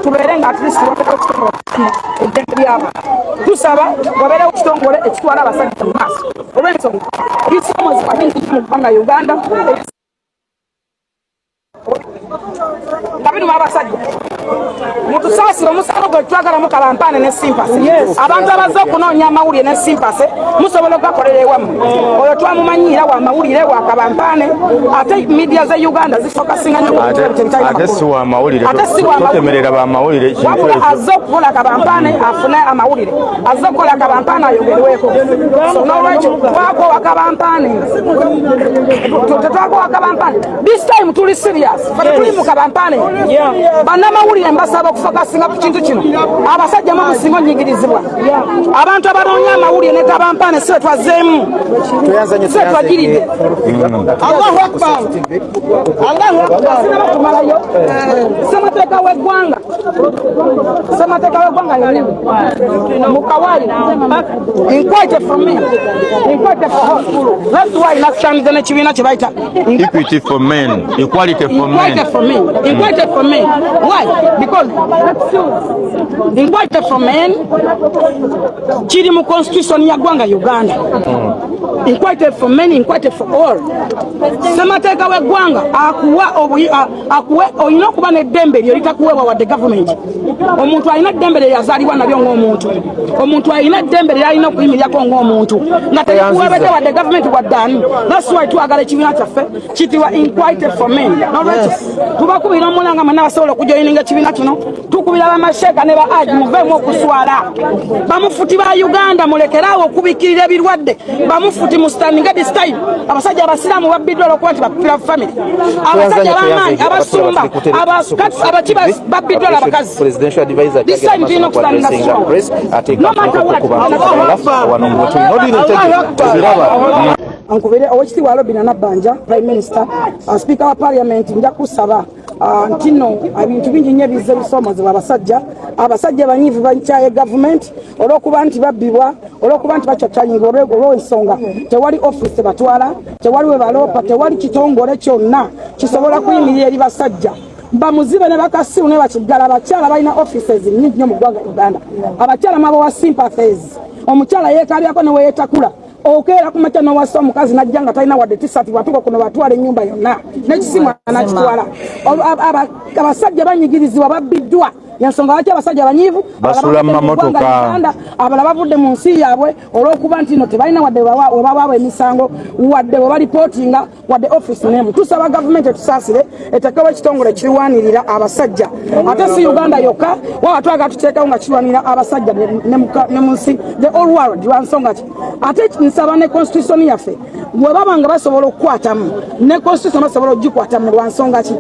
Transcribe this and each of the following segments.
tubeere nga at least tusaba wabeera ekitongole ekitwala abasajja mu maaso olw'ensonga ebisomozebwa bingi mu ggwanga Uganda nga biruma abasajja mutusaasire omusaala gwe twagalamu kabampaane ne simpase abantu abazze okunoonya amawulire ne simpase musobola okugakolera ewammwe oyo twamumanyiira wa mawulire wa kabampaane ate media ze Uganda zifokasinga nnyo ate si wa mawulire totemerera ba mawulire wabula azze okukola kabampaane afune amawulire azze okukola kabampaane ayogerweko so n'olwekyo twakowa kabampaane tetwakowa kabampaane this time tuli serious fale tuli mu kabampaane bannamawulire mbasaba okufokasinga ku kintu kino abasajja mu musinga onyigirizibwa abantu abanoonya amawulire ne kabampaane si twazzeemu si twagiridde Allahu Akbar Allahu Akbar tumalayo semateeka w'eggwanga mukawali inquite from me inquite for all that's why nakusandize n'ekibiina kye bayita equity for men equality for men inquite for men why because inquite for men kiri mu constitution ya ggwanga Uganda inquite for men inquite for all semateeka w'eggwanga akuwe olina okuba n'eddembe lyo litakuweebwa wadde government omuntu alina eddembe lye yazaalibwa nabyo ng'omuntu omuntu alina eddembe lye alina okuyimirirako ng'omuntu nga terikuweebedde wadde government waddaani that's why twagala ekibiina kyaffe kitibwa inquite for men nolwekyo tubakubira omulanga mwenna basobola okujoyininga ekibiina kino tukubira bamasheeka ne ba aji muveemu okuswala bamufuti ba Uganda mulekeraawo okubikirira ebirwadde bamufuti mu standing this time abasajja abasiraamu babbiddwa olwokuba nti bapira family abasajja b'amaanyi abasumba abakiba babbiddwa abakazi this time tulina okustandinga strong no matter what ankubire owekitiibwa Robina Nabbanja prime minister speaker wa parliament nja kusaba ntino ebintu bingi nnyo bizze bisomozebwa abasajja banyiivu bakyaye government olw'okuba nti babbibwa olw'okuba nti bacaccanyinga olw'ensonga tewali office batwala tewali we baloopa tewali kitongole kyonna kisobola kuyimirira eri basajja bamuzibe ne bakasiru ne bakiggala abakyala balina offices nnyingi nnyo mu ggwanga Uganda abakyala mabo wa sympathies omukyala yeekabyako ne weyeetakula okeera kumakya n'owasa omukazi najja nga talina wadde tisati watuuka kuno batwala ennyumba yonna n'ekisimu anakitwala abasajja banyigirizibwa babbiddwa yansonga lwaki abasajja abanyiivu basula mu mamotoka abalala bavudde mu nsi yaabwe olw'okuba nti no tebalina wadde webabaabwa emisango wadde we balipootinga wadde office nemu tusaba gavumenti etusaasire etekewo ekitongole kirwanirira abasajja ate si Uganda yokka waba twagala tuteekawo nga kirwanirira abasajja ne mu nsi the all world lwansonga ki ate nsaba ne constitution yaffe bwe baba nga basobola okukwatamu ne constitution basobola ogikwatamu lwansonga ki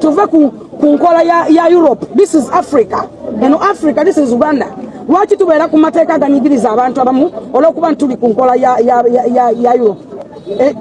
tuve ku nkola ya Europe. This is Africa. And Africa, this is Uganda. Lwaki tubeera ku mateeka aganyigiriza abantu abamu olw'okuba ntuli ku nkola ya Europe.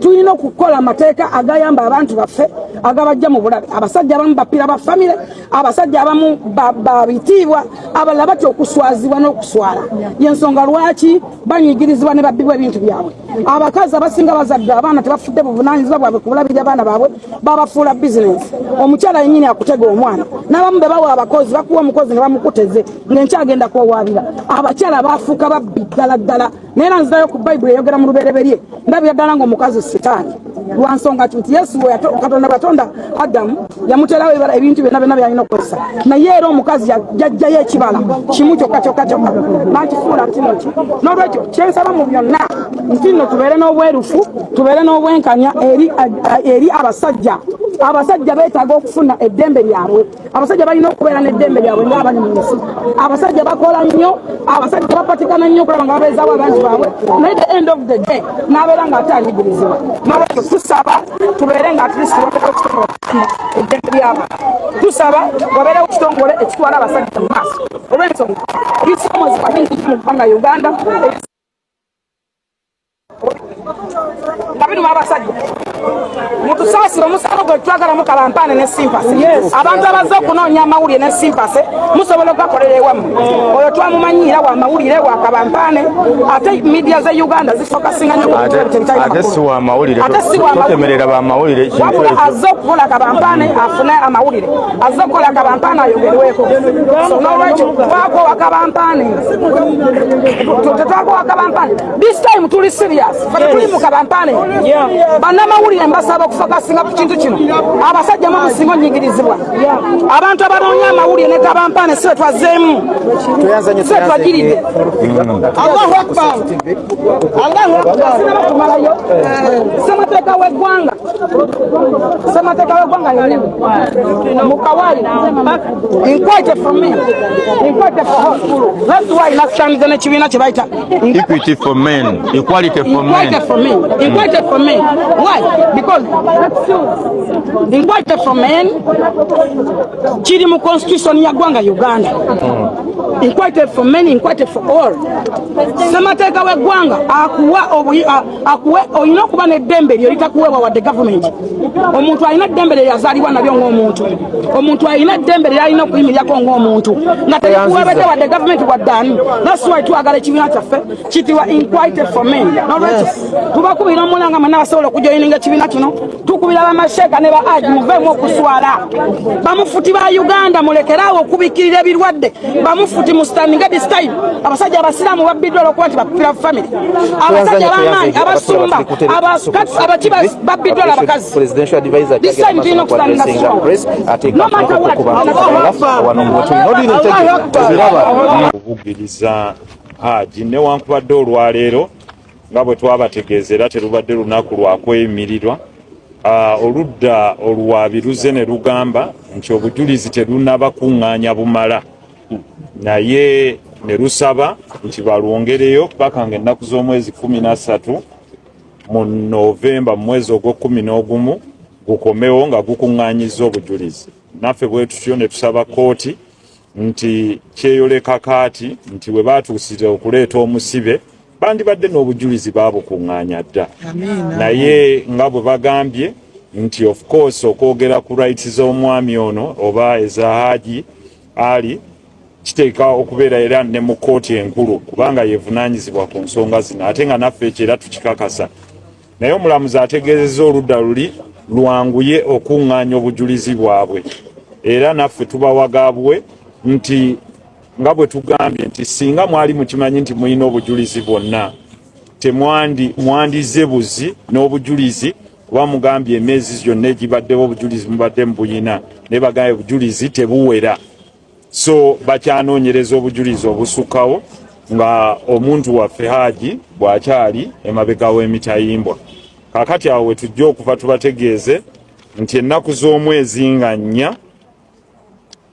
Tulina okukola amateeka agayamba abantu baffe agabajja mu bulabe abasajja abamu bapira ba family abasajja abamu babitiibwa abalala batya okuswazibwa n'okuswala yensonga lwaki banyigirizibwa ne babbibwa ebintu byabwe abakazi abasinga bazadde abaana tebafudde buvunaanyizibwa bwabwe ku bulabirira abaana baabwe babafuula bizinesi omukyala yennyini akutega omwana n'abamu be bawa abakozi bakuwa omukozi ne bamukuteze ng'enkyagenda kwowaabira abakyala baafuuka babbi ddala naye nzirayo ku bayibuli eyogera mu lubereberye ndabira ddala ng'omukazi sitaani lwansonga nti Yesu Katonda batonda Adamu yamuterawo ebintu byonna byalina okukozesa naye era omukazi yajjayo ekibala kimu kyokka nakifuula kinoki n'olwekyo kyensaba mu byonna nti nno tubeere n'obwerufu tubeere n'obwenkanya eri abasajja beetaaga okufuna eddembe lyabwe abasajja balina okubeera n'eddembe lyabwe ng'abali mu nsi abasajja bakola nnyo abasajja bapatikana nnyo okulaba nga babeezaawo abantu baabwe naye the end of the day n'abeera ng'ate anyigirizibwa n'olwekyo tusaba tubeere nga at least eddembe ly'abantu tusaba wabeerewo ekitongole ekitwala abasajja mu maaso olw'ensonga ebisomozebwa bingi mu ggwanga Uganda nga biruma abasajja mutusaasire omusango gwe twagala mu kabampaane ne simpase abantu abaze okunoonya amawulire ne simpase musobola okugakolera ewammwe oyo twamumanyiira wa mawulire wa kabampaane ate media ze Uganda zifokasinga nnyo ate si wa mawulire totemerera ba mawulire wabula azze okukola kabampaane afune amawulire azze okukola kabampaane ayogerweko so n'olwekyo twakowa kabampaane tetwakowa kabampaane this time tuli serious fata tuli mu kabampaane bannamawulire mbasaba okufokasinga ku kintu kino abasajja mu musingo nyigirizibwa abantu abanoonya amawulire ne kabampaane si twazzeemu si twagiridde Allahu Akbar Allahu Akbar sinamakumalayo semateeka w'eggwanga mukawali inquite from me inquite for hospital that's why nakusangiza n'ekibiina kye bayita equity for men equality for men inquite for men why because inquite for men kiri mu constitution ya ggwanga Uganda inquite for men inquite for all semateeka w'eggwanga akuwe olina okuba n'eddembe lyo litakuweebwa wadde government omuntu alina eddembe lye yazaalibwa nabyo ng'omuntu omuntu alina eddembe lye alina okuyimirirako ng'omuntu nga telikuweebedde wadde government waddaani that's why twagala ekibiina kyaffe kitibwa inquite for men nolwekyo tubakubira omulanga mwenna basobola okujoyininga ekibiina kino tukubira bamasheeka ne ba aji muveemu okuswala bamufuti ba Uganda mulekeraawo okubikirira ebirwadde bamufuti mu standing this time abasajja abasiraamu babbiddwa olwokuba nti bapira family abasajja b'amaanyi abasumba abaki babbiddwa abakazi this time tulina okustangira no matter what okuvugiriza haji newankubadde olwaleero nga bwe twabategeeza terubadde lunaku lwakweyimirirwa oludda olwabiruze ne lugamba nti obujulizi terunaba kuŋŋaanya bumala naye ne lusaba nti balwongereyo paka ng'ennaku z'omwezi 13 mu Novemba mu mwezi ogw'okuminaogumu gukomewo nga gukuŋŋaanyiza obujulizi naffe bwe tutyo ne tusaba kooti nti kyeyoleka kaati nti bwe baatuusire okuleeta omusibe bandibadde n'obujulizi baabukuŋŋaanya dda naye nga bwe bagambye nti of course okwogera ku rights z'omwami ono oba eza Haji Ali kiteeka okubeera era ne mu kooti enkulu kubanga yevunaanyizibwa ku nsonga zino ate nga naffe ekyo era tukikakasa naye omulamuzi ategeezezza oludda luli lwanguye okuŋŋaanya obujulizi bwabwe era naffe tubawagaabwe nti nga bwe tugambye nti singa mwali mukimanyi nti muyina obujulizi bwonna mwandize buzi n'obujulizi kuba mugambye emyezi gyonna egibaddewo obujulizi mubadde mubuyina naye bagambye obujulizi tebuwera so bakyanoonyereza obujulizi obusukkawo nga omuntu waffe Haji bw'akyali emabega w'emitayimbwa kakati awo we tujja okuva tubategeeze nti ennaku z'omwezi nga 4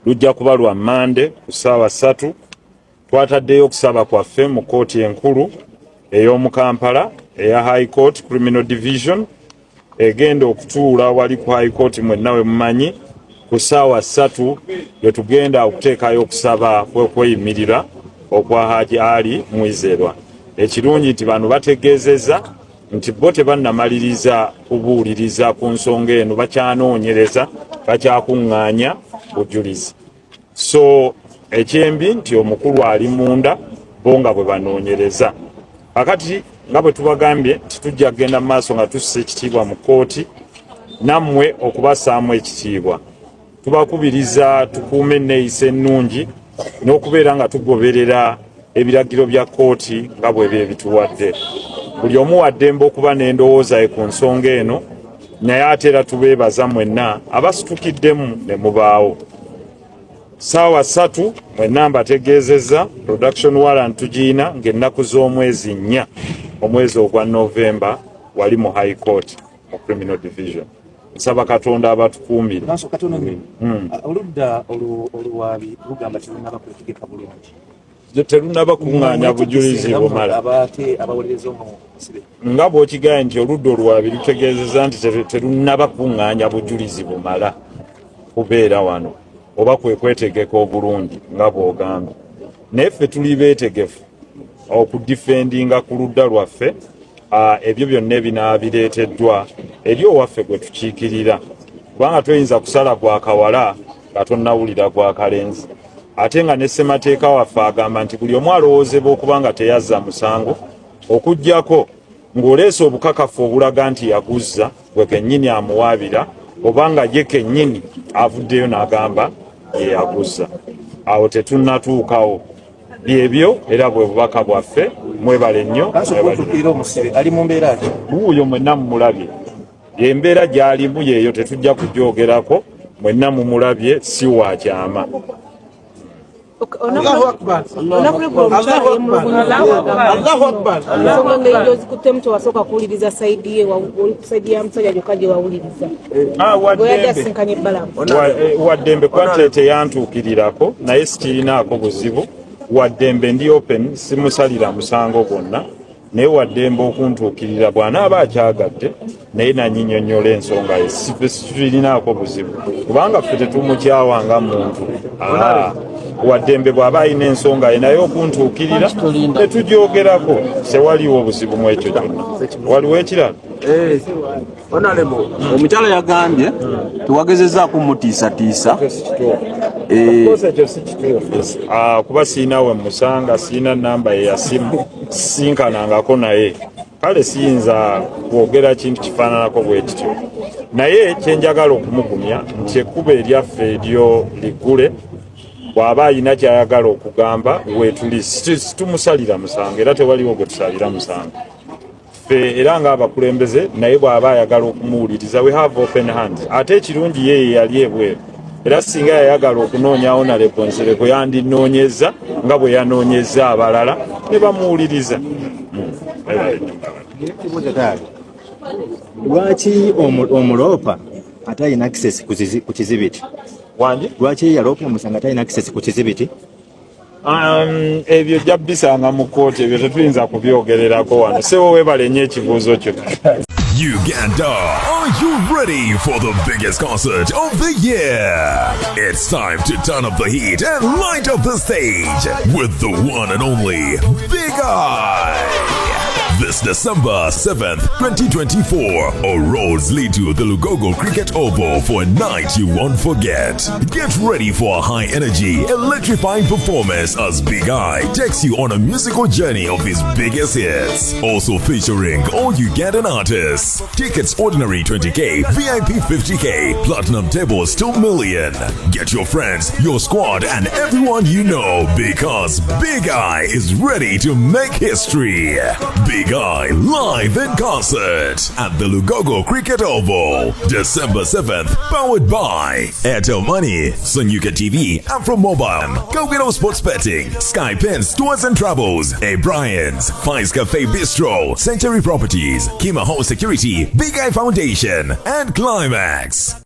lujja kuba lwa Mande ku ssaawa 3 twataddeyo okusaba kwaffe mu kooti enkulu ey'omu Kampala eya High Court Criminal Division egenda okutuula wali ku High Court mwenna we mumanyi ku ssaawa 3 lwe tugenda okuteekayo okusaba kw'okweyimirira okwa Haji Ali Mwizerwa ekirungi nti bano bategeezezza nti bo tebannamaliriza kubuuliriza ku nsonga eno bakyanoonyereza bakyakuŋŋaanya bujulizi so ekyembi nti omukulu ali munda bo nga bwe banoonyereza akati nga bwe tubagambye titujja kgenda mu maaso nga tussa ekitiibwa mu kooti nammwe okubassaamu ekitiibwa tubakubiriza tukuume enneeyisa ennungi n'okubeera nga tugoberera ebiragiro bya kooti nga bwe bituwadde buli omu waddembe okuba n'endowooza ku nsonga eno naye ate era tubeebaza mwenna abasitukiddemu ne mubaawo ssaawa 3 mwenna mbategeezezza production warrant tugiina ng'ennaku z'omwezi 4 omwezi ogwa Novemba wali mu High Court mu Criminal Division nsaba Katonda abatukuumire oludda olwabi lugamba terunaba kwetegeka bulungi terunaba kuŋŋaanya bujulizi bumala nga bw'okigaye nti oludda olwabi lutegeezezza nti terunaba kuŋŋaanya bujulizi bumala kubeera wano oba kwe kwetegeka obulungi nga bw'ogamba naye ffe tuli beetegefu okudifendinga ku ludda lwaffe ebyo byonna ebinaabireeteddwa eri owaffe gwe tukiikirira kubanga toyinza kusala gwa kawala nga tonnawulira gwa kalenzi ate nga ne ssemateeka waffe agamba nti buli omu alowoozebwa okuba nga teyazza musango okuggyako ng'oleese obukakafu obulaga nti yaguzza gwe kennyini amuwaabira oba nga ye kennyini avuddeyo n'agamba ye yaguzza awo tetunnatuukawo byebyo era bwe bubaka bwaffe mwebale nnyo ali mu mbeera ki wuuyo mwenna mumulabye embeera gy'alimu yeeyo tetujja kujoogerako mwenna mumulabye si wa kyama Allahu Akbar. Allahu Akbar. Zikutte mtu wasooka kuwuliriza saidi ya musajja gyokka gye wawuliriza yasinkanye ebbalamu waddembe kwante teyantuukirirako naye sikirinaako buzibu waddembe ndi open simusalira musango gwonna naye waddembe okuntuukirira bw'anaaba akyagadde naye nanyinyonnyola ensonga ye sikirinaako buzibu kubanga ffe tetumukyawanga muntu waddembe bw'aba alina ensonga ye naye okuntuukirira tetugyogerako sewaliwo obuzibu mu ekyo kyonna waliwo ekirala omukyala yagambye tewagezezzaako mutiisatiisa kuba siina we musanga siina namba ye yasimu sinkanangako naye kale siyinza kwogera kintu kifaananako bwe kityo naye kyenjagala okumugumya nti ekkuba eryaffe eryo liggule bw'aba alina kyayagala okugamba wetuli situmusalira musango era tewaliwo gwe tusalira musango ffe era ng'abakulembeze naye bw'aba ayagala okumuwuliriza we have open hands ate ekirungi ye yali ebweru era singa yayagala okunoonyawo naleponsereko yandinoonyeza nga bwe yanoonyeza abalala ne bamuwuliriza lwaki omuloopa ate alina access ku kizibiti wangi lwaki yaloopa musanga ate alina access ku kizibiti ebyo jjabisanga mu kooti ebyo tetuyinza kubyogererako wano sewo webale nnyo ekibuuzo kyo Uganda, are you ready for the biggest concert of the year? It's time to turn up the heat and light up the stage with the one and only Big Eye. This December 7th, 2024, all roads lead to the Lugogo Cricket Oval for a night you won't forget. Get ready for a high-energy, electrifying performance as Big Eye takes you on a musical journey of his biggest hits. Also featuring all Ugandan artists. Tickets ordinary 20k, VIP 50k, platinum tables 2 million. Get your friends, your squad, and everyone you know because Big Eye is ready to make history. Big Eye live in concert at the Lugogo Cricket Oval, December 7th, powered by Airtel Money, Sonyuka TV, Afro Mobile, Go Sports Betting, Sky Pins Tours and Travels, A Bryant's, Fives Cafe Bistro, Century Properties, Kima Home Security, Big Eye Foundation, and Climax.